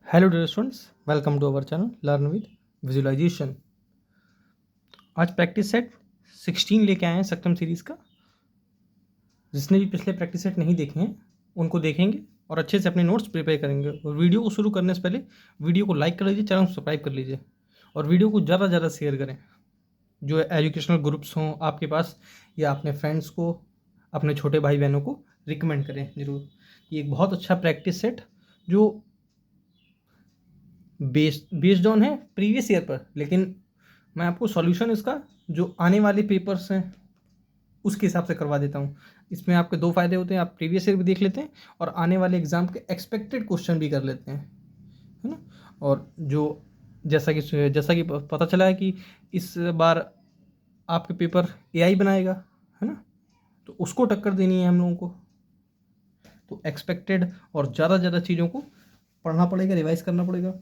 Hello dear students, welcome to our channel learn with visualization. आज practice set 16 लेके आए हैं सक्कम सीरीज़ का। जिसने भी पिछले प्रैक्टिस सेट नहीं देखे हैं उनको देखेंगे और अच्छे से अपने नोट्स प्रिपेयर करेंगे। और वीडियो को शुरू करने से पहले वीडियो को लाइक कर लीजिए, चैनल को सब्सक्राइब कर लीजिए और वीडियो को ज़्यादा से ज़्यादा शेयर करें। जो एजुकेशनल ग्रुप्स हों आपके पास या अपने फ्रेंड्स को, अपने छोटे भाई बहनों को रिकमेंड करें ज़रूर। ये एक बहुत अच्छा प्रैक्टिस सेट जो बेस्ड ऑन है प्रीवियस ईयर पर, लेकिन मैं आपको सॉल्यूशन इसका जो आने वाले पेपर्स हैं उसके हिसाब से करवा देता हूँ। इसमें आपके दो फायदे होते हैं, आप प्रीवियस ईयर भी देख लेते हैं और आने वाले एग्जाम के एक्सपेक्टेड क्वेश्चन भी कर लेते हैं, है ना। और जो जैसा कि पता चला है कि इस बार आपके पेपर एआई बनाएगा, है ना, तो उसको टक्कर देनी है हम लोगों को। तो एक्सपेक्टेड और ज़्यादा से ज़्यादा चीज़ों को पढ़ना पड़ेगा, रिवाइज करना पड़ेगा।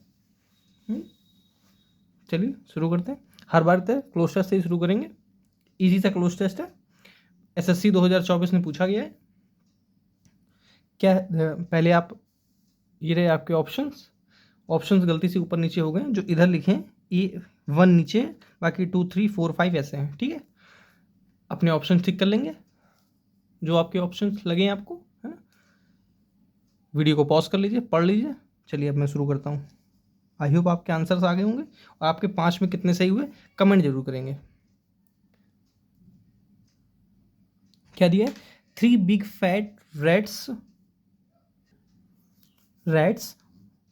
चलिए शुरू करते हैं। हर बार क्लोज टेस्ट से ही शुरू करेंगे। इजी सा क्लोज टेस्ट है, एसएससी 2024 में पूछा गया है। क्या पहले आप ये रहे आपके ऑप्शंस गलती से ऊपर नीचे हो गए, जो इधर लिखे हैं E1 नीचे, बाकी 2, 3, 4, 5 ऐसे हैं, ठीक है। अपने ऑप्शन ठीक कर लेंगे जो आपके ऑप्शंस लगे हैं आपको, है ना। वीडियो को पॉज कर लीजिए, पढ़ लीजिए। चलिए अब मैं शुरू करता हूँ। आई होप आपके आंसर्स आ गए होंगे और आपके 5 में कितने सही हुए कमेंट जरूर करेंगे। क्या दिया है? 3 big fat rats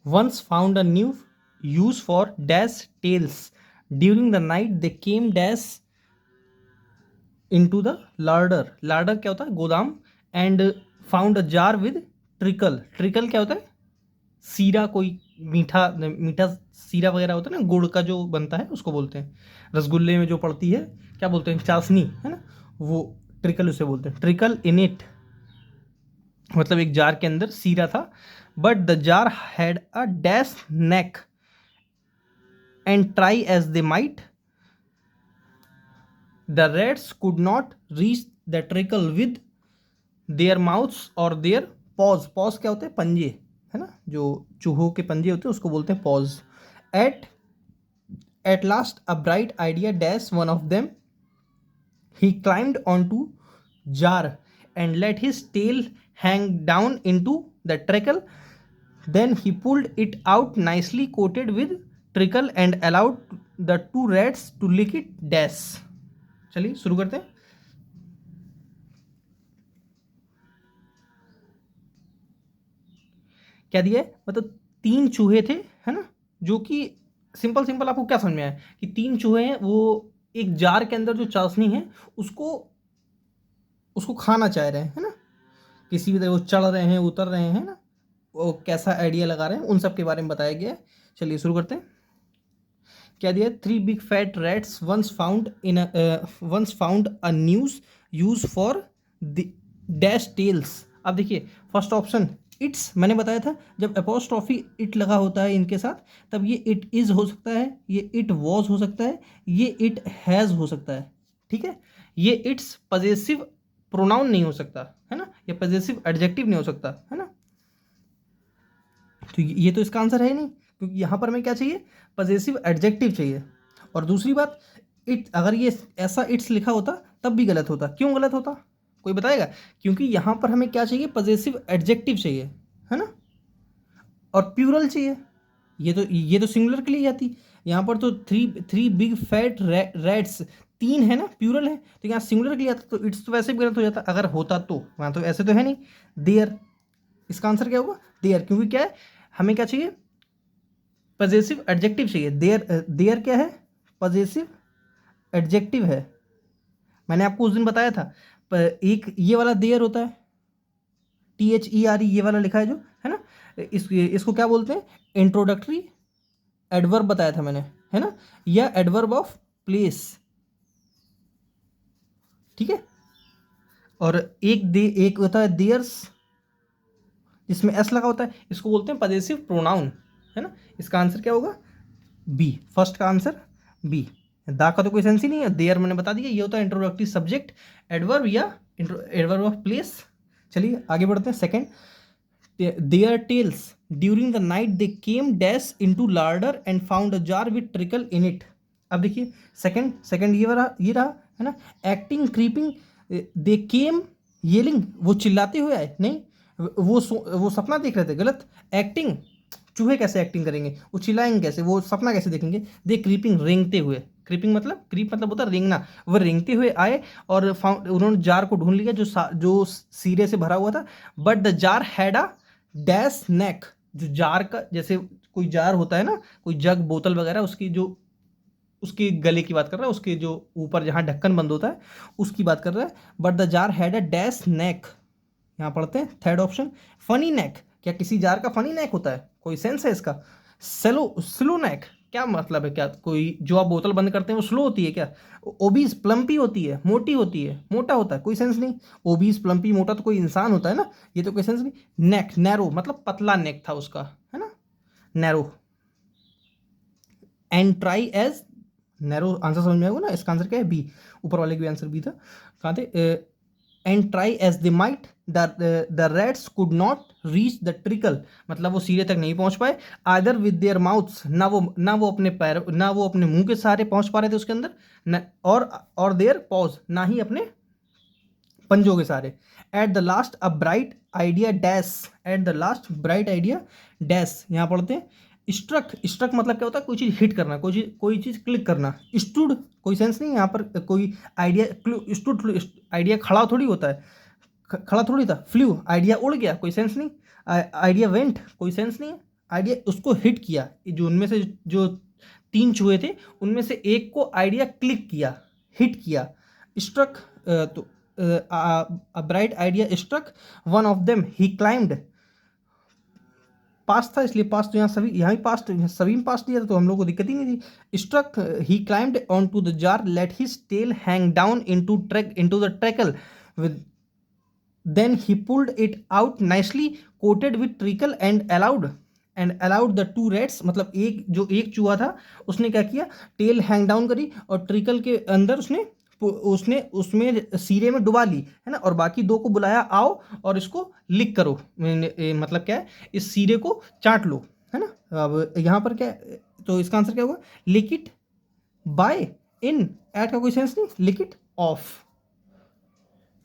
once found a new use for dash tails. During the night they came dash into the larder. Larder क्या होता है? गोदाम। And found a jar with trickle. Trickle क्या होता है? सीरा, कोई मीठा मीठा सीरा वगैरह होता है ना, गुड़ का जो बनता है उसको बोलते हैं। रसगुल्ले में जो पड़ती है क्या बोलते हैं? चाशनी, है ना, वो ट्रिकल उसे बोलते हैं। ट्रिकल इन इट मतलब एक जार के अंदर सीरा था। But the jar had a dash neck and try as they might the rats could not reach the treacle with their mouths और देयर पॉज। पॉज क्या होते हैं? पंजे, है ना, जो चूहों के पंजे होते हैं उसको बोलते हैं pause. At last a bright idea dash one of them, he climbed onto jar and let his tail hang down into the trickle. Then he pulled it out nicely coated with trickle and allowed the two rats to lick it dash. चलिए शुरू करते हैं। क्या दिया है? मतलब 3 चूहे थे, है ना, जो कि सिंपल आपको क्या समझ में आया कि 3 चूहे हैं, वो एक जार के अंदर जो चाशनी है उसको खाना चाह रहे हैं, है ना। किसी भी तरह वो चढ़ रहे हैं, उतर रहे हैं ना, वो कैसा आइडिया लगा रहे हैं, उन सब के बारे में बताया गया है। चलिए शुरू करते हैं। क्या दिया? 3 big fat rats once found a new use for the dash tails. अब देखिए फर्स्ट ऑप्शन इट्स, मैंने बताया था जब अपोस्ट्रॉफी इट लगा होता है इनके साथ तब ये इट इज हो सकता है, ये इट वॉज हो सकता है, ये इट हैज हो सकता है, ठीक है। ये इट्स पजेसिव प्रोनाउन नहीं हो सकता, है ना, ये पजेसिव एडजेक्टिव नहीं हो सकता, है ना। तो ये तो इसका आंसर है नहीं, क्योंकि यहाँ पर हमें क्या चाहिए? पजेसिव एडजेक्टिव चाहिए। और दूसरी बात, इट अगर ये ऐसा इट्स लिखा होता तब भी गलत होता। क्यों गलत होता? कोई बताएगा? क्योंकि यहाँ पर हमें क्या चाहिए? पजेसिव एडजेक्टिव चाहिए, है ना, और प्यूरल चाहिए। ये तो सिंगुलर के लिए आती। यहाँ पर तो थ्री बिग फैट रैट्स 3 है ना, प्यूरल है, तो यहाँ सिंगुलर के लिए आता, तो इट्स तो वैसे भी गलत हो जाता अगर होता तो। वहाँ तो ऐसे तो है नहीं। देयर, इसका आंसर क्या होगा? देयर, क्योंकि क्या है, हमें क्या चाहिए? पजेसिव एडजेक्टिव चाहिए। देयर क्या है? पजेसिव एडजेक्टिव है। मैंने आपको उस दिन बताया था, एक ये वाला देयर होता है, THERE, ये वाला लिखा है जो, है ना, इसको क्या बोलते हैं? इंट्रोडक्टरी एडवर्ब बताया था मैंने, है ना, या एडवर्ब ऑफ प्लेस, ठीक है। और एक होता है देयर्स जिसमें एस लगा होता है, इसको बोलते हैं पजेसिव प्रोनाउन, है ना। इसका आंसर क्या होगा? बी। फर्स्ट का आंसर बी। दा का तो कोई सेंस ही नहीं है। देयर मैंने बता दिया, ये होता है इंट्रोडक्टरी सब्जेक्ट, एडवर्ब या एडवर्ब ऑफ प्लेस। चलिए आगे बढ़ते हैं। Second, their tails, during the night they came dash into larder and found a jar with treacle in it. अब देखिए सेकंड ये रहा है ना। Acting creeping, they came yelling, वो चिल्लाते हुए आए, नहीं वो सपना देख रहे थे, गलत। एक्टिंग, चूहे कैसे एक्टिंग करेंगे, वो चिल्लाएंगे कैसे, वो सपना कैसे देखेंगे। दे क्रीपिंग, रेंगते हुए, क्रीपिंग मतलब क्रीप मतलब होता है रेंगना, वो रेंगते हुए आए और उन्होंने जार को ढूंढ लिया जो सीरे से भरा हुआ था। But the jar had a dash neck, जो जार का, जैसे कोई जार होता है ना, कोई जग बोतल वगैरह, उसके गले की बात कर रहा है, उसके जो ऊपर जहाँ ढक्कन बंद होता है उसकी बात कर रहा है। But the jar had a dash neck, यहाँ पढ़ते हैं थर्ड ऑप्शन, फनी नेक, क्या किसी जार का फनी नेक होता है, कोई सेंस है इसका। स्लो नेक, क्या मतलब है, क्या कोई जो आप बोतल बंद करते हैं वो स्लो होती है क्या। ओबीस, प्लम्पी होती है, मोटी होती है, मोटा होता है, कोई सेंस नहीं। ओबीस प्लम्पी मोटा तो कोई इंसान होता है ना, ये तो कोई सेंस नहीं। नेक, नैरो मतलब पतला नेक था उसका, है ना, narrow. And try as, narrow answer समझ में आएगा ना, इसका आंसर क्या है, बी, ऊपर वाले का आंसर बी था। कहाँ थे, and try as they might the rats could not reach the treacle, मतलब वो सिरे तक नहीं पहुंच पाए। आदर विद देयर माउथ्स, ना वो अपने पैर, ना वो अपने मुंह के सहारे पहुंच पा रहे थे उसके अंदर, न, और देयर पॉज, ना ही अपने पंजों के सहारे। At the last a bright idea dash, at the last bright idea dash, यहाँ पढ़ते हैं स्ट्रक मतलब क्या होता है, कोई चीज़ हिट करना, कोई चीज़ क्लिक करना। स्टूड, कोई सेंस नहीं यहाँ पर, कोई आइडिया, स्टूड आइडिया खड़ा थोड़ी होता है, खड़ा थोड़ी था। फ्लू, आइडिया उड़ गया, कोई सेंस नहीं। आइडिया वेंट, कोई सेंस नहीं है। आइडिया उसको हिट किया, जो उनमें से जो 3 चूहे थे उनमें से एक को आइडिया क्लिक किया, हिट किया। स्ट्रक, तो a bright idea struck one of them, he climbed, पास था इसलिए पास, तो यहाँ भी पास, सभी में पास दिया था तो हम लोग को दिक्कत ही नहीं थी। Struck, he climbed on to the jar, let his tail hang down into the treacle, with then he pulled it out nicely coated with treacle and allowed the two rats, मतलब एक चूहा था उसने क्या किया, टेल हैंग डाउन करी और trickle के अंदर उसने उसने उसमें सीरे में डुबा ली, है ना, और बाकी 2 को बुलाया, आओ और इसको लिक करो, मतलब क्या है, इस सीरे को चाट लो, है ना। अब यहाँ पर क्या, तो इसका आंसर क्या होगा, लिक इट बाय इन, एट का कोई सेंस नहीं, लिक इट ऑफ।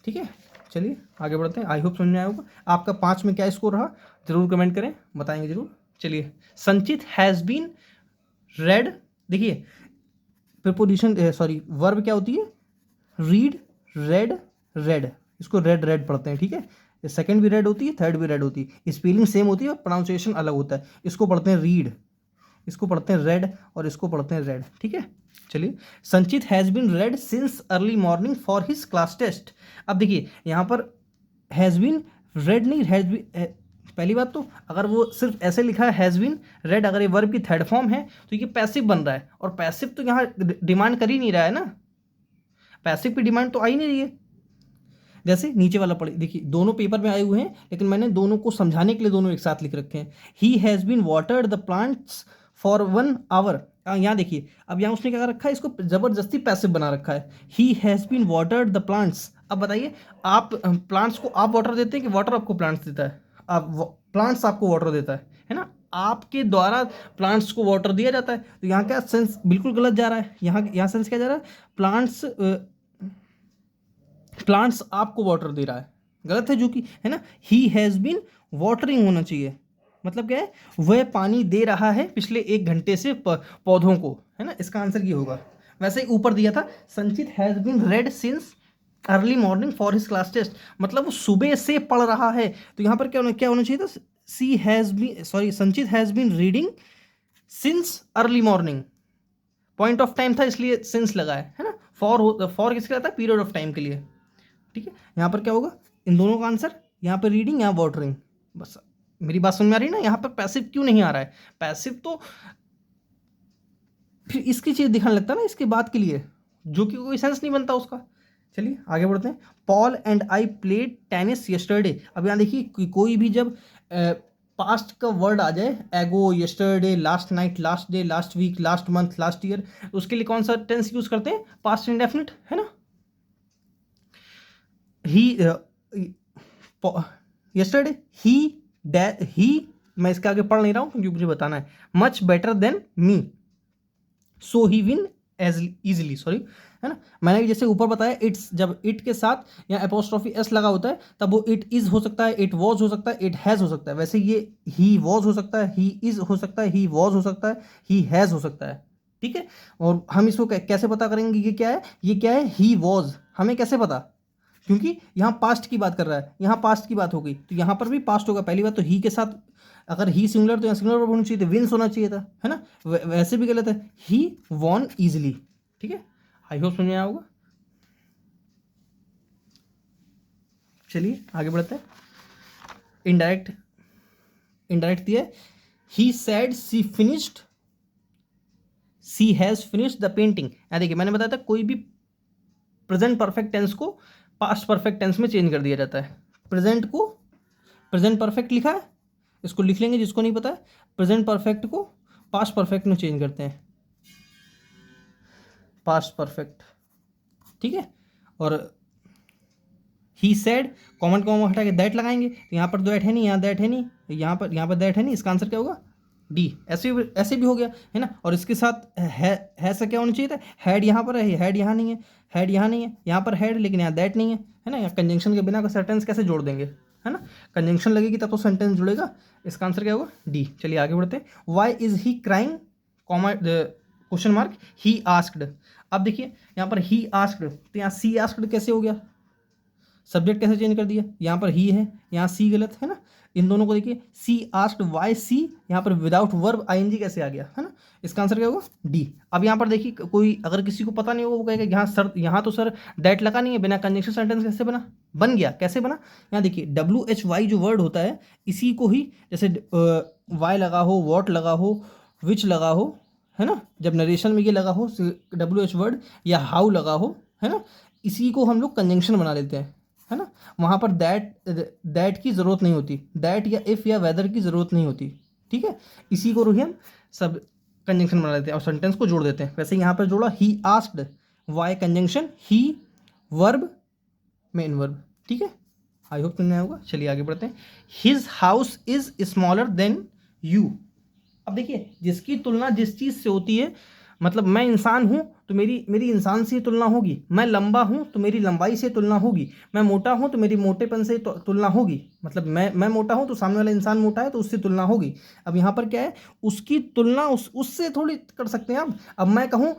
ठीक है, चलिए आगे बढ़ते हैं। आई होप समझ में आया होगा। आपका 5 में क्या स्कोर रहा, जरूर कमेंट करें, बताएंगे जरूर। चलिए, संचित हैज़ बीन रेड, देखिए प्रीपोजिशन, सॉरी वर्ब क्या होती है, रीड, रेड, रेड, इसको रेड रेड पढ़ते हैं, ठीक है। सेकंड भी रेड होती है, थर्ड भी रेड होती है, स्पेलिंग सेम होती है और प्रोनाउंसिएशन अलग होता है। इसको पढ़ते हैं रीड, इसको पढ़ते हैं रेड और इसको पढ़ते हैं रेड, ठीक है। चलिए, Sanchit has been read since early morning for his class test. अब देखिए यहाँ पर हैज़ बीन रेड नहीं, हैज़ बीन, पहली बात तो अगर वो सिर्फ ऐसे लिखा है हैज़ बीन रेड, अगर ये वर्ब की थर्ड फॉर्म है तो ये पैसिव बन रहा है, और पैसिव तो यहाँ डिमांड कर ही नहीं रहा है ना, पैसिव की डिमांड तो आ ही नहीं रही है। जैसे नीचे वाला पढ़े, देखिए दोनों पेपर में आए हुए हैं लेकिन मैंने दोनों को समझाने के लिए दोनों एक साथ लिख रखे हैं। He has been watered the plants for 1 hour, यहाँ देखिए, अब यहाँ उसने क्या कर रखा है, इसको जबरदस्ती पैसिव बना रखा है। He has been watered the plants. अब बताइए, आप प्लांट्स को आप वाटर देते हैं कि वाटर आपको प्लांट्स देता है, आप प्लांट्स आपको वाटर देता है ना, आपके द्वारा प्लांट्स को वाटर दिया जाता है। तो यहाँ क्या सेंस बिल्कुल गलत जा रहा है, यहाँ सेंस क्या जा रहा है, प्लांट्स आपको वाटर दे रहा है, गलत है जो कि, है ना। ही हैज़ बीन वाटरिंग होना चाहिए, मतलब क्या है, वह पानी दे रहा है पिछले 1 घंटे से पौधों को, है ना, इसका आंसर ये होगा। वैसे ही ऊपर दिया था, Sanchit has been read since early morning for his class test, मतलब वो सुबह से पढ़ रहा है। तो यहाँ पर क्या होना चाहिए था, Sanchit has been reading since early morning, point of time था इसलिए सिंस लगा है ना। फॉर किसके लिए था, पीरियड ऑफ टाइम के लिए, ठीक है। यहाँ पर क्या होगा, इन दोनों का आंसर, यहाँ पर रीडिंग, यहाँ वाटरिंग। बस मेरी बात समझ में आ रही है ना, यहाँ पर पैसिव क्यों नहीं आ रहा है, पैसिव तो फिर इसकी चीज़ दिखाने लगता है ना इसके बाद के लिए, जो कि कोई सेंस नहीं बनता उसका। चलिए आगे बढ़ते हैं। Paul and I played tennis yesterday. अब यहाँ देखिए, कोई भी जब पास्ट का वर्ड आ जाए, ago, yesterday, last night, last day, last week, last month, last year, उसके लिए कौन सा टेंस यूज करते हैं, पास्ट इंडेफिनिट, है ना। ही yesterday he मैं इसके आगे पढ़ नहीं रहा हूँ क्योंकि मुझे बताना है। मच बेटर देन मी, सो ही विन एज इजिली, सॉरी, है ना। मैंने जैसे ऊपर बताया, इट्स जब इट के साथ या एपोस्ट्रोफी एस लगा होता है तब वो इट इज हो सकता है, इट वॉज हो सकता है, इट हैज़ हो सकता है। वैसे ये ही वॉज हो सकता है, ही इज हो सकता है, ही वॉज हो सकता है, ही हैज़ हो सकता है, ठीक है। और हम इसको कैसे पता करेंगे, ये क्या है, ये क्या है, ही वॉज, हमें कैसे पता, क्योंकि यहाँ पास्ट की बात कर रहा है, यहाँ पास्ट की बात हो गई तो यहाँ पर भी पास्ट होगा। पहली बात तो ही के साथ अगर ही सिंगुलर तो यहाँ सिंगुलर वर्ब होना चाहिए, तो विंस होना चाहिए था, है ना। वैसे भी गलत है, ही वॉन इजिली, ठीक है। आई होप समझ में आया होगा। चलिए आगे बढ़ते हैं। इनडायरेक्ट, इनडायरेक्ट दिया है, he said she finished, she has finished the painting. यहाँ देखिए मैंने बताया था कोई भी प्रेजेंट परफेक्ट टेंस को पास्ट परफेक्ट टेंस में चेंज कर दिया जाता है। प्रेजेंट को प्रेजेंट परफेक्ट लिखा है, इसको लिख लेंगे जिसको नहीं पता है। प्रेजेंट परफेक्ट को पास्ट परफेक्ट में चेंज करते हैं, पास्ट परफेक्ट, ठीक है। और ही सेड, कॉमन कॉमन हटा के दैट लगाएंगे, तो यहाँ पर दैट है नहीं, यहाँ दैट है नहीं, यहाँ पर दैट है नहीं, इसका आंसर क्या होगा, डी। ऐसे भी हो गया, है ना। और इसके साथ है से क्या होना चाहिए था, हैड यहाँ पर है, हैड यहाँ नहीं है, हैड यहाँ नहीं है, यहाँ पर हैड लेकिन यहाँ दैट नहीं है ना। यहाँ कंजंक्शन के बिना का सेंटेंस कैसे जोड़ देंगे, है ना। कंजंक्शन लगेगी तब तो सेंटेंस जुड़ेगा। इसका आंसर क्या होगा, डी। चलिए आगे बढ़ते हैं। Why is he crying, comma question mark, he asked. अब देखिए यहाँ पर ही आस्क्ड, तो यहाँ सी आस्क्ड कैसे हो गया, सब्जेक्ट कैसे चेंज कर दिया, यहाँ पर ही है, यहाँ सी गलत है ना। इन दोनों को देखिए, सी आस्क्ड वाई सी, यहाँ पर विदाउट वर्ब आईएनजी कैसे आ गया, है ना। इसका आंसर क्या होगा, डी। अब यहाँ पर देखिए कोई अगर किसी को पता नहीं होगा वो कहेगा यहाँ सर, यहाँ तो सर दैट लगा नहीं है, बिना कंजंक्शन सेंटेंस कैसे बन गया, कैसे बना। यहाँ देखिए WHY जो वर्ड होता है, इसी को ही जैसे वाई लगा हो, वॉट लगा हो, विच लगा हो, है ना, जब नरेशन में ये लगा हो WH वर्ड, या हाउ लगा हो, है ना, इसी को हम लोग कंजंक्शन बना लेते हैं, है ना। वहाँ पर दैट की ज़रूरत नहीं होती, दैट या इफ़ या वेदर की ज़रूरत नहीं होती, ठीक है। इसी को ही हम सब कंजंक्शन बना लेते हैं और सेंटेंस को जोड़ देते हैं। वैसे यहाँ पर जोड़ा he asked, why conjunction, he verb, main verb, ठीक है। आई होप सुनना होगा। चलिए आगे बढ़ते हैं। His house is smaller then you. अब देखिए जिसकी तुलना जिस चीज़ से होती है, मतलब मैं इंसान हूँ तो मेरी इंसान से तुलना होगी, मैं लंबा हूँ तो मेरी लंबाई से तुलना होगी, मैं मोटा हूँ तो मेरी मोटेपन से तुलना होगी। मतलब मैं मोटा हूँ तो सामने वाला इंसान मोटा है तो उससे तुलना होगी। अब यहाँ पर क्या है, उसकी तुलना उससे थोड़ी कर सकते हैं। अब मैं कहूँ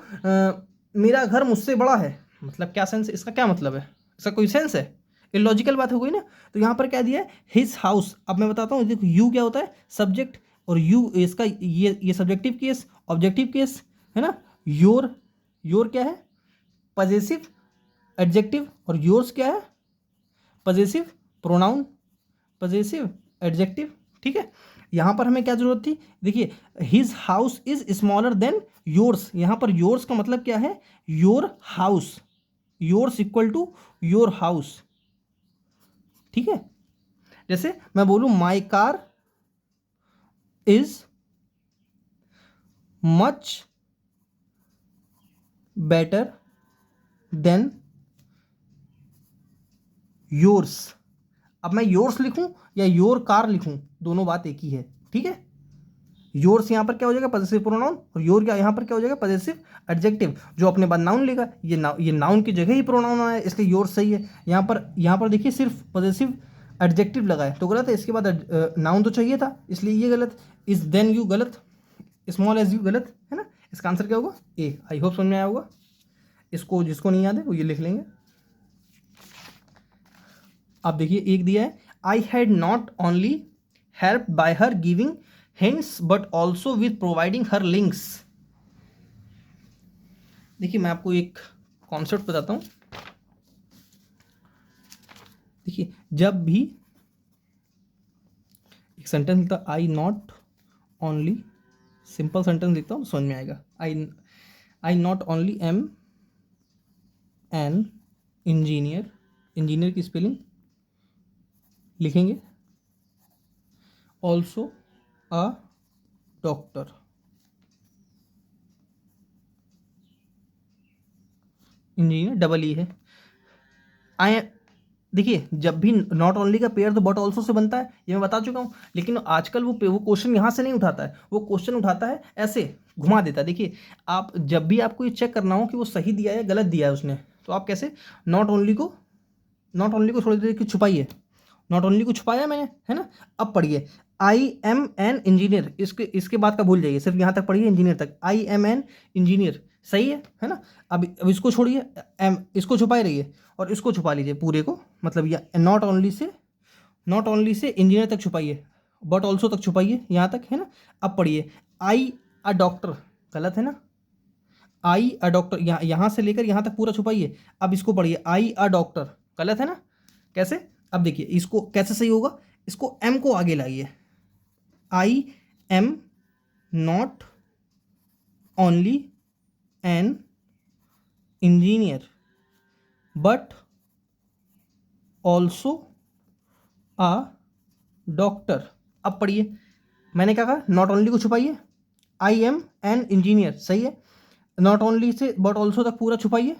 मेरा घर मुझसे बड़ा है, मतलब क्या सेंस, इसका क्या मतलब है, इसका कोई सेंस है, इलॉजिकल बात हो गई ना। तो यहाँ पर क्या दिया है, हिज हाउस। अब मैं बताता हूँ, देखो यू क्या होता है, सब्जेक्ट, और यू इसका ये सब्जेक्टिव केस, ऑब्जेक्टिव केस, है ना। योर क्या है, पजेसिव एडजेक्टिव, और योर्स क्या है, पजेसिव प्रोनाउन, पजेसिव एडजेक्टिव, ठीक है। यहां पर हमें क्या जरूरत थी, देखिए his house is smaller than yours. यहां पर योर्स का मतलब क्या है, your house, yours equal to your house, ठीक है। जैसे मैं बोलूं my car is much better than yours. अब मैं योर्स लिखूं या योर कार लिखूं, दोनों बात एक ही है, ठीक है। योर्स यहाँ पर क्या हो जाएगा, पजेसिव प्रोनाउन, और योर क्या यहाँ पर क्या हो जाएगा, पजेसिव एडजेक्टिव, जो अपने बाद नाउन लेगा। ये नाउन की जगह ही प्रोनाउन आया, इसलिए योर्स सही है। यहाँ पर देखिए सिर्फ पजेसिव एडजेक्टिव लगा है तो गलत है। इसके बाद नाउन तो चाहिए था, इसलिए ये गलत। इज देन यू गलत, स्मॉल एज यू गलत, है ना। इसका आंसर क्या होगा, ए। आई होप समझ में आया होगा। इसको जिसको नहीं याद है वो ये लिख लेंगे। अब देखिए एक दिया है, I had not only help by her giving hints but also with providing her links. देखिए मैं आपको एक कॉन्सेप्ट बताता हूं। देखिए जब भी एक सेंटेंस लिखता, I not only, simple sentence लिखता हूं समझ में आएगा। I not only am an engineer, engineer की स्पेलिंग लिखेंगे, also a doctor, engineer double E है। आई देखिए जब भी नॉट ओनली का पेयर तो बट ऑल्सो से बनता है, ये मैं बता चुका हूँ, लेकिन आजकल वो क्वेश्चन यहाँ से नहीं उठाता है, वो क्वेश्चन उठाता है ऐसे घुमा देता है। देखिए आप जब भी आपको ये चेक करना हो कि वो सही दिया है गलत दिया है उसने, तो आप कैसे नॉट ओनली को थोड़ी देर की छुपाइए, नॉट ओनली को छुपाया मैंने, है ना। अब पढ़िए आई एम एन इंजीनियर, इसके बाद का भूल जाइए, सिर्फ यहाँ तक पढ़िए इंजीनियर तक, आई एम एन इंजीनियर, सही है ना। अब इसको छोड़िए, एम इसको छुपाए रहिए और इसको छुपा लीजिए पूरे को, मतलब या नॉट ओनली से इंजीनियर तक छुपाइए, बट ऑल्सो तक छुपाइए यहाँ तक, है ना। अब पढ़िए आई अ डॉक्टर, गलत है ना, आई अ डॉक्टर, यहाँ से लेकर यहाँ तक पूरा छुपाइए। अब इसको पढ़िए आई अ डॉक्टर, गलत है ना। कैसे, अब देखिए इसको कैसे सही होगा, इसको एम को आगे लाइए, I am not only an engineer but also a doctor. अब पढ़िए मैंने क्या कहा, नॉट ओनली को छुपाइए, आई एम एन इंजीनियर, सही है। Not only say but also तक पूरा छुपाइए,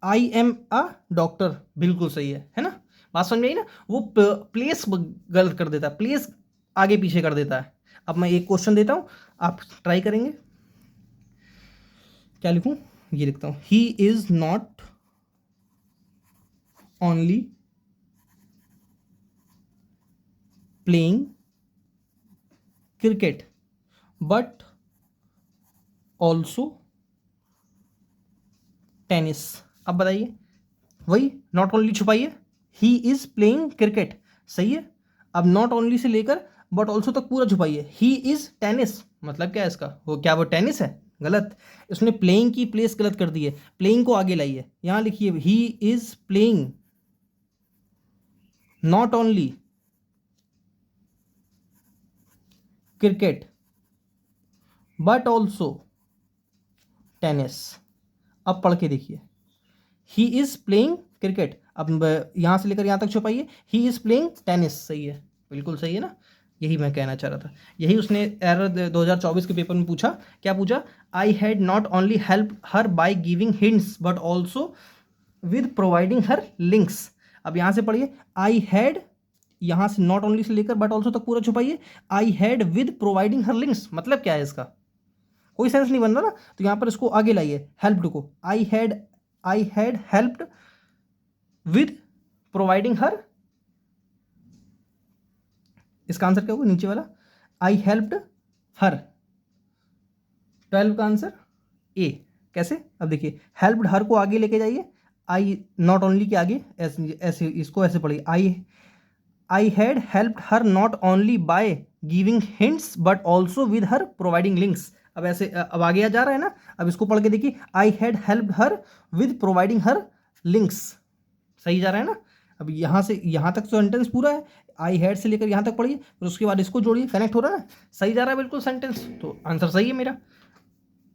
आई एम अ डॉक्टर, बिल्कुल सही है ना। बात समझ में आई ना। वो प्लेस गलत कर देता है, प्लेस आगे पीछे कर देता है। अब मैं एक क्वेश्चन देता हूँ, आप ट्राई करेंगे, क्या लिखूं, ये लिखता हूँ, he is not only playing cricket but also tennis. अब बताइए, वही नॉट ओनली छुपाइए, ही इज प्लेइंग क्रिकेट, सही है। अब नॉट ओनली से लेकर बट ऑल्सो तक पूरा छुपाइए, ही इज टेनिस, मतलब क्या है इसका, वो टेनिस है, गलत। इसने प्लेइंग की प्लेस गलत कर दी है, प्लेइंग को आगे लाइए, यहां लिखिए ही is playing not only cricket but also tennis. अब पढ़ के देखिए, ही इज प्लेइंग क्रिकेट, अब यहां से लेकर यहां तक छुपाइए, ही इज प्लेइंग टेनिस, सही है, बिल्कुल सही है ना। यही मैं कहना चाह रहा था, यही उसने एरर 2024 के पेपर में पूछा, क्या पूछा, I had not only help her by giving hints but also with providing her links. अब यहां से पढ़िए, आई हैड, यहां से नॉट ओनली से लेकर बट ऑल्सो तक पूरा छुपाइए, I had with providing her links, मतलब क्या है इसका, कोई सेंस नहीं बन रहा ना। तो यहां पर इसको आगे लाइए, हेल्प्ड को, I had helped with providing her, इसका आंसर क्या होगा नीचे वाला, आई हेल्प्ड हर, 12 का आंसर ए। कैसे, अब देखिए हेल्प्ड हर को आगे लेके जाइए, आई नॉट ओनली के आगे, ऐसे ऐसे इसको ऐसे पढ़िए, आई had helped her not only by giving hints but also with her providing links. अब ऐसे अब आगे जा रहा है ना। अब इसको पढ़ के देखिए, आई had helped her with providing her links, सही जा रहा है ना। अब यहाँ से यहाँ तक तो सेंटेंस पूरा है, आई हैड से लेकर यहाँ तक पढ़िए, फिर उसके बाद इसको जोड़िए, कनेक्ट हो रहा है ना, सही जा रहा है बिल्कुल सेंटेंस, तो आंसर सही है मेरा।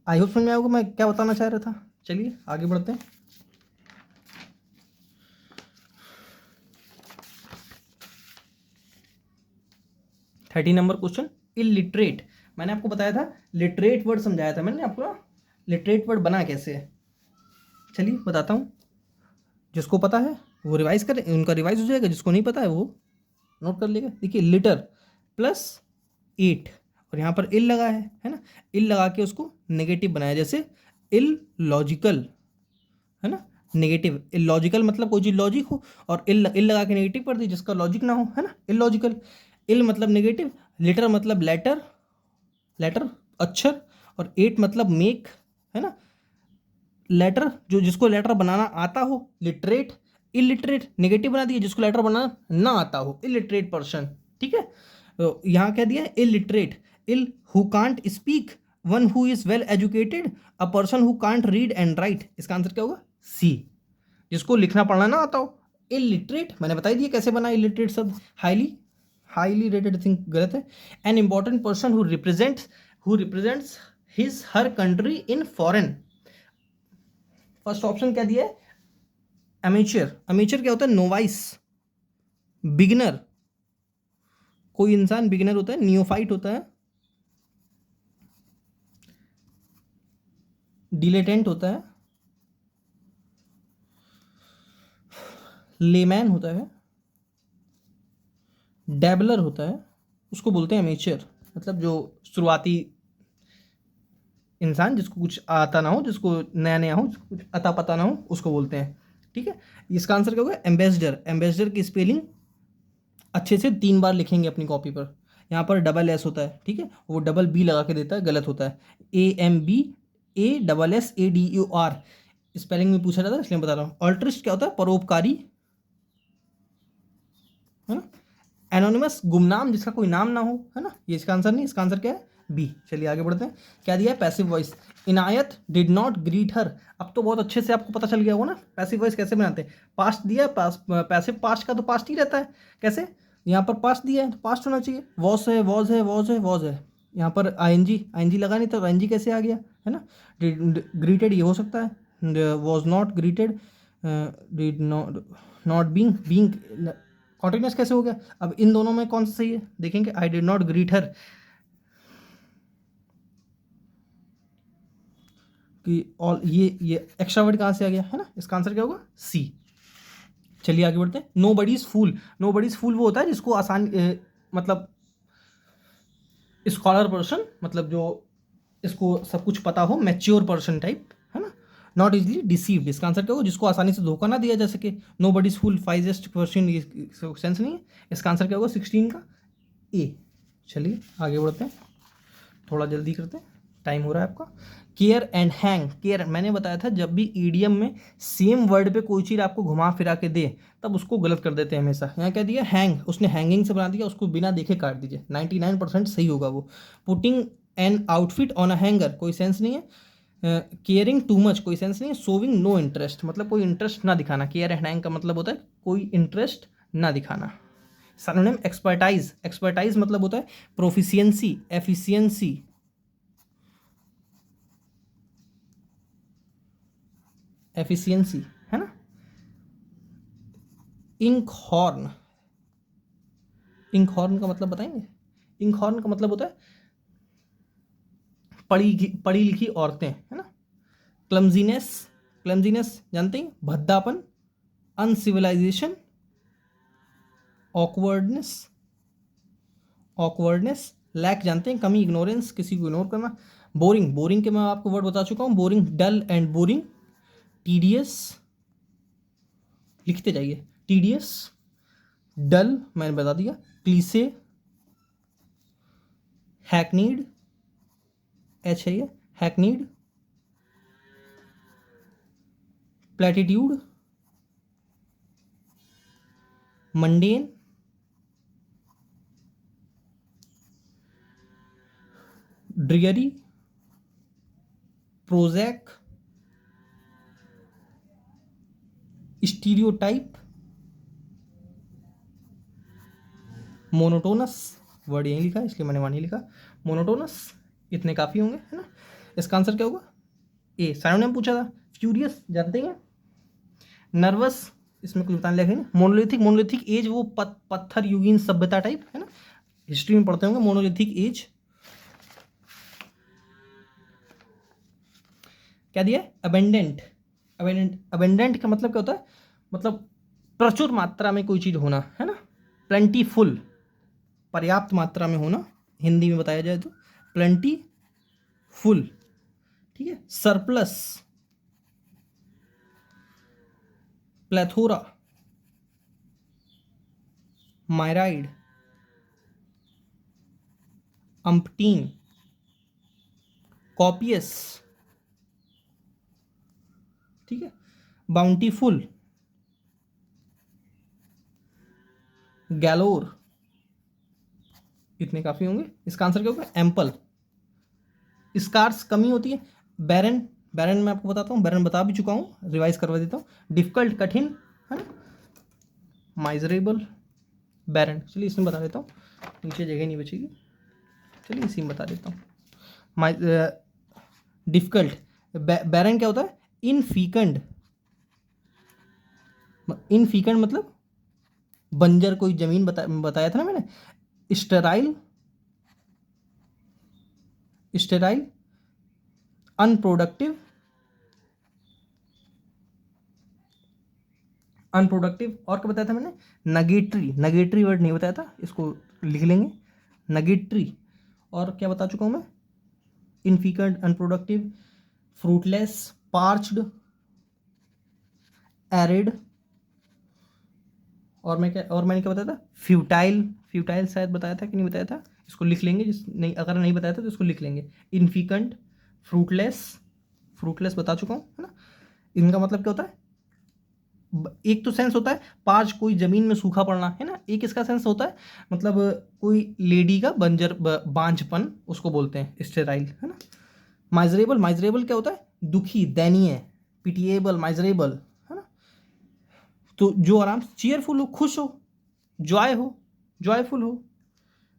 आई होप समझ में आएगा मैं क्या बताना चाह रहा था। चलिए आगे बढ़ते हैं। 30 नंबर क्वेश्चन, इलिटरेट। मैंने आपको बताया था, लिटरेट वर्ड समझाया था मैंने आपको ना, लिटरेट वर्ड बना कैसे है, चलिए बताता हूँ। जिसको पता है वो रिवाइज करें, उनका रिवाइज हो जाएगा, जिसको नहीं पता है वो नोट कर लेगा। देखिए लिटर प्लस एट, और यहाँ पर इल लगा है ना, इल लगा के उसको नेगेटिव बनाया, जैसे इल लॉजिकल, है ना, नेगेटिव, इलॉजिकल मतलब कोई चीज़ लॉजिक हो, और इल लगा के नेगेटिव कर दी जिसका लॉजिक ना हो, है ना, इलॉजिकल। इल मतलब नेगेटिव, लिटर मतलब लेटर, लेटर अक्षर, और एट मतलब मेक, है ना, लेटर जो जिसको लेटर बनाना आता हो, लिटरेट। इलिटरेट नेगेटिव बना दिया, जिसको लेटर बनाना ना आता हो, इलिटरेट पर्सन, ठीक है। तो यहाँ कह दिया illiterate, ill who can't speak, one who is well educated, a person who can't read and write, इसका आंसर क्या होगा, सी, जिसको लिखना पढ़ना ना आता हो। इलिटरेट मैंने बता दिया कैसे बना इलिटरेट शब्द, हाईली, हाईली रेटेड थिंक गलत है। An important person who represents his her country in foreign. First option क्या दिया है, अमेचर। अमेचर क्या होता है, नोवाइस, बिगिनर, कोई इंसान बिगिनर होता है, नियोफाइट होता है, डिलेटेंट होता है, लेमैन होता है, डैबलर होता है, उसको बोलते हैं अमेचर, मतलब जो शुरुआती इंसान जिसको कुछ आता ना हो, जिसको नया नया हो, जिसको कुछ अता पता ना हो, उसको बोलते हैं। ठीक है, इसका आंसर क्या होगा? एम्बेसडर। एम्बेसडर की स्पेलिंग अच्छे से 3 बार लिखेंगे अपनी कॉपी पर। यहाँ पर डबल एस होता है, ठीक है, वो डबल बी लगा के देता है, गलत होता है। AMBASSADEUR स्पेलिंग में पूछा जाता है, इसलिए बता रहा हूँ। अल्ट्रिस्ट क्या होता है? परोपकारी, है ना। एनोनिमस गुमनाम, जिसका कोई नाम ना हो, है ना। ये इसका आंसर नहीं, इसका आंसर क्या है? बी। चलिए आगे बढ़ते हैं। क्या दिया है? Passive voice. Inayat did not greet her. अब तो बहुत अच्छे से आपको पता चल गया होगा ना पैसिव वॉइस कैसे बनाते हैं। पास्ट दिया है, पास पैसिव पास्ट का तो पास्ट ही रहता है। कैसे? यहाँ पर पास्ट दिया है तो पास्ट होना चाहिए। वॉस है, वॉज है, वॉज है, वॉज है। यहाँ पर आईएनजी लगा नहीं तो आईएनजी कैसे आ गया, है ना। ग्रीटेड ये हो सकता है, was not greeted, did not, not being continuous कैसे हो गया। अब इन दोनों में कौन सा सही है देखेंगे। आई डिड नॉट ग्रीट हर कि ऑल, ये एक्स्ट्रा वर्ड कहाँ से आ गया, है ना। इसका आंसर क्या होगा? सी। चलिए आगे बढ़ते हैं। Nobody is fool. Nobody is fool वो होता है जिसको आसान मतलब स्कॉलर पर्सन, मतलब जो इसको सब कुछ पता हो, मैच्योर पर्सन टाइप, है ना। नॉट इजली डिसीव्ड, इसका आंसर क्या होगा? जिसको आसानी से धोखा ना दिया जा सके। नो बडी इज फूल, फाइजेस्ट क्वेश्चन, सेंस नहीं है। इसका आंसर क्या होगा? 16 का ए। चलिए आगे बढ़ते हैं, थोड़ा जल्दी करते हैं, टाइम हो रहा है आपका। Care and hang. केयर, मैंने बताया था जब भी ईडियम में सेम वर्ड पे कोई चीज़ आपको घुमा फिरा के दे तब उसको गलत कर देते हैं हमेशा। यहाँ क्या दिया? हैंग, उसने हैंगिंग से बना दिया, उसको बिना देखे काट दीजिए। 99% सही होगा वो। Putting an outfit on a hanger, कोई सेंस नहीं है। केयरिंग टू मच, कोई सेंस नहीं है। सोविंग नो इंटरेस्ट, मतलब कोई इंटरेस्ट ना दिखाना। केयर एंड हैंग का मतलब होता है कोई इंटरेस्ट ना दिखाना। Synonym expertise. एक्सपर्टाइज मतलब होता है प्रोफिशिएंसी, एफिशिएंसी, एफिशिएंसी, है ना। Ink horn. इंक हॉर्न का मतलब बताएंगे। इंक हॉर्न का मतलब होता है पढ़ी लिखी औरतें, है ना। क्लमजीनेस। क्लमजीनेस जानते हैं, भद्दापन, अनसिविलाइजेशन, ऑकवर्डनेस, ऑकवर्डनेस। लैक जानते हैं, कमी, इग्नोरेंस, किसी को इग्नोर करना। बोरिंग, बोरिंग के मैं आपको वर्ड बता चुका हूँ। Boring, dull and boring. Tedious, लिखते जाइए। टीडियस, डल मैंने बता दिया। क्लीसे, हैकनीड, एच है ये, hackneyed. Platitude, mundane, dreary, prosaic, stereotype, monotonous. Word यहीं लिखा है इसलिए मैंने वहाँ नहीं लिखा। मोनोटोनस, इतने काफ़ी होंगे, है ना। इसका आंसर क्या होगा? ए। सिनोनिम पूछा था। फ्यूरियस जानते हैं, नर्वस, इसमें कुछ बताने लगे। मोनोलिथिक, मोनोलिथिक एज वो पत्थर युगीन सभ्यता टाइप, है ना। हिस्ट्री में पढ़ते होंगे मोनोलिथिक एज। क्या दिया? अबेंडेंट। अबेंडेंट का मतलब क्या होता है? मतलब प्रचुर मात्रा में कोई चीज़ होना, है ना। प्लेंटीफुल, पर्याप्त मात्रा में होना, हिंदी में बताया जाए तो प्लेंटी फुल। ठीक है। सरप्लस, प्लेथोरा, मायराइड, अम्पटीन, कॉपियस, ठीक है, बाउंटीफुल, गैलोर। इतने काफ़ी होंगे। इसका आंसर क्या होगा? एम्पल। स्कार्स, कमी होती है। बैरन, बैरन मैं आपको बताता हूँ, बैरन बता भी चुका हूँ, रिवाइज करवा देता हूँ। डिफिकल्ट, कठिन, है ना। माइजरेबल, बैरन। चलिए इसमें बता देता हूँ, नीचे जगह नहीं बचेगी। चलिए इसी में बता देता हूँ। डिफिकल्ट, बैरन क्या होता है? इनफीकंड। इनफीकंड मतलब बंजर कोई जमीन, बताया था ना मैंने। Sterile, sterile, unproductive, unproductive. और क्या बताया था मैंने? नगेटरी, नगेटरी वर्ड नहीं बताया था, इसको लिख लेंगे, नगेटरी। और क्या बता चुका हूँ मैं? इनफिकेंट, अनप्रोडक्टिव, फ्रूटलेस, पार्च्ड, एरिड, और मैंने क्या बताया था? फ्यूटाइल, फ्यूटाइल शायद बताया था कि नहीं बताया था, इसको लिख लेंगे, जिस नहीं, अगर नहीं बताया था तो इसको लिख लेंगे। इनफिकेंट, फ्रूटलेस, फ्रूटलेस बता चुका हूँ, है ना। इनका मतलब क्या होता है? एक तो सेंस होता है पार्च, कोई जमीन में सूखा पड़ना, है ना। एक इसका सेंस होता है मतलब कोई लेडी का बंजर बांझपन, उसको बोलते हैं स्टेराइल, है ना। माइजरेबल, माइजरेबल क्या होता है? दुखी, दयनीय, पिटिएबल, माइजरेबल, है ना। तो जो आराम से चीयरफुल हो, खुश हो, जॉय हो, जॉयफुल हो,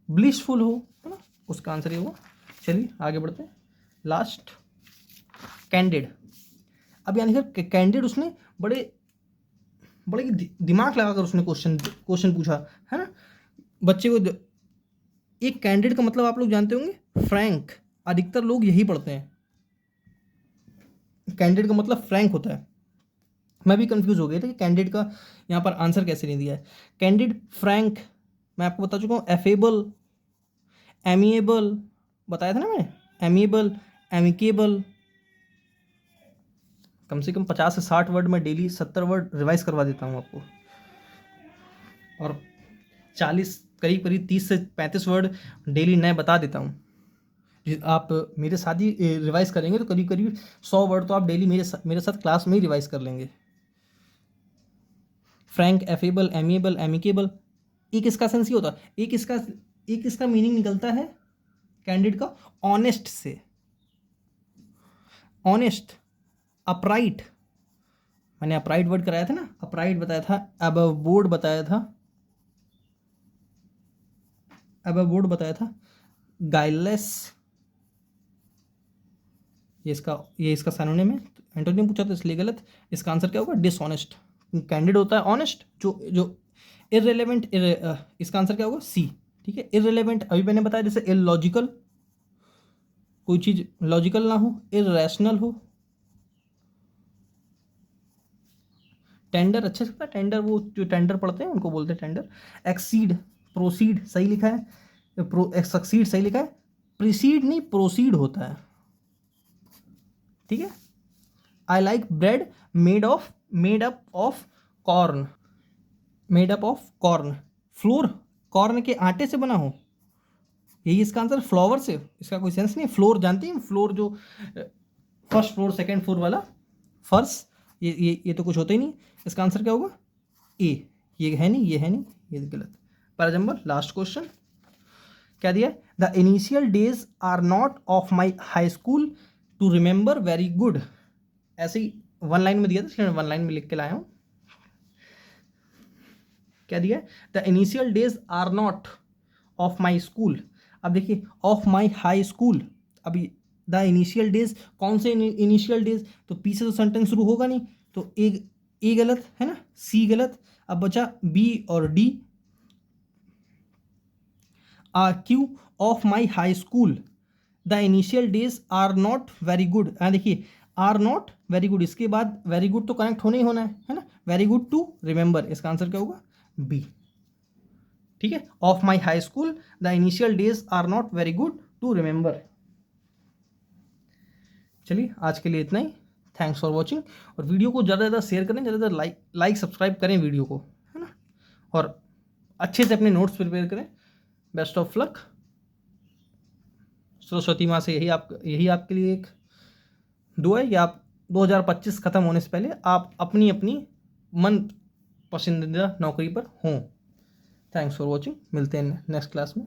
ब्लिसफुल हो, है ना, उसका आंसर ये हुआ। चलिए आगे बढ़ते हैं। Last, candid. अब यानी कि कैंडिड उसने बड़े बड़े दिमाग लगाकर उसने क्वेश्चन पूछा, है ना बच्चे को। एक कैंडिड का मतलब आप लोग जानते होंगे, फ्रैंक। अधिकतर लोग यही पढ़ते हैं, कैंडिड का मतलब फ्रैंक होता है। मैं भी कंफ्यूज हो गया था कि कैंडिड का यहाँ पर आंसर कैसे नहीं दिया है। कैंडिड, फ्रैंक, मैं आपको बता चुका हूँ। एफेबल, एमिएबल बताया था ना मैंने, एमिएबल, एमिकेबल। कम से कम 50 से 60 वर्ड में डेली 70 वर्ड रिवाइज करवा देता हूँ आपको, और 40 करीब करीब 30 से 35 वर्ड डेली नए बता देता हूँ। आप मेरे साथ ही रिवाइज करेंगे तो करीब करीब 100 वर्ड तो आप डेली मेरे साथ क्लास में ही रिवाइज कर लेंगे। फ्रैंक, एफेबल, एमिएबल, एमिकेबल, एक इसका सेंस ये होता है, एक इसका मीनिंग निकलता है कैंडिड का ऑनेस्ट से। ऑनेस्ट, अपराइट, मैंने अपराइट वर्ड कराया था ना, अपराइट बताया था, अबव बोर्ड बताया था, अबव बोर्ड बताया था, गाइलेस, ये इसका सैनोनिम है। एंटोनिम पूछा था इसलिए गलत। इसका आंसर क्या होगा? डिसऑनेस्ट। कैंडिड होता है ऑनेस्ट, जो इररिलेवेंट, इसका आंसर क्या होगा? सी। ठीक है, इररिलेवेंट अभी मैंने बताया, जैसे इलॉजिकल, कोई चीज़ लॉजिकल ना हो, इररेशनल हो। टेंडर, अच्छे से पता, टेंडर वो जो टेंडर पढ़ते हैं उनको बोलते हैं टेंडर। एक्सीड, प्रोसीड सही लिखा है, सक्सीड सही लिखा है, प्रीसीड नहीं प्रोसीड होता है, ठीक है। I like bread made up of corn, made up of corn, floor, corn के आटे से बना हो, यही इसका आंसर। फ्लावर से इसका कोई सेंस नहीं। फ्लोर जानती हैं, फ्लोर जो फर्स्ट फ्लोर सेकंड फ्लोर वाला फर्श, ये तो कुछ होता ही नहीं। इसका आंसर क्या होगा? ए। ये है नहीं, ये है नहीं, ये गलत। फॉर एग्जाम्पल लास्ट क्वेश्चन क्या दिया? The initial days are not of my high school to remember very good. ऐसे ही वन लाइन में दिया था, इसलिए वन लाइन में लिख के लाया हूं। क्या दिया? The initial days are not of my school. अब देखिए, ऑफ माई हाई स्कूल, अभी द इनिशियल डेज, कौन से इनिशियल डेज? तो पी से तो सेंटेंस शुरू होगा नहीं, तो ए गलत है ना, सी गलत। अब बचा बी और D. Q, of my high school the initial days are not very good. देखिए, आर नॉट वेरी गुड, इसके बाद वेरी गुड तो कनेक्ट होना ही होना है ना। वेरी गुड टू रिमेंबर, इसका आंसर क्या होगा? बी। ठीक है, of my high school the initial days are not very good to remember. चलिए आज के लिए इतना ही। Thanks for watching. और वीडियो को ज़्यादा से ज़्यादा शेयर करें, ज़्यादा से ज़्यादा लाइक सब्सक्राइब करें वीडियो को, है ना। और अच्छे से अपने नोट्स प्रिपेयर करें। Best of luck. सरस्वती माँ से यही आपके लिए एक दुआ है कि आप 2025 ख़त्म होने से पहले आप अपनी अपनी मन पसंदीदा नौकरी पर हों। Thanks for watching. मिलते हैं नेक्स्ट क्लास में।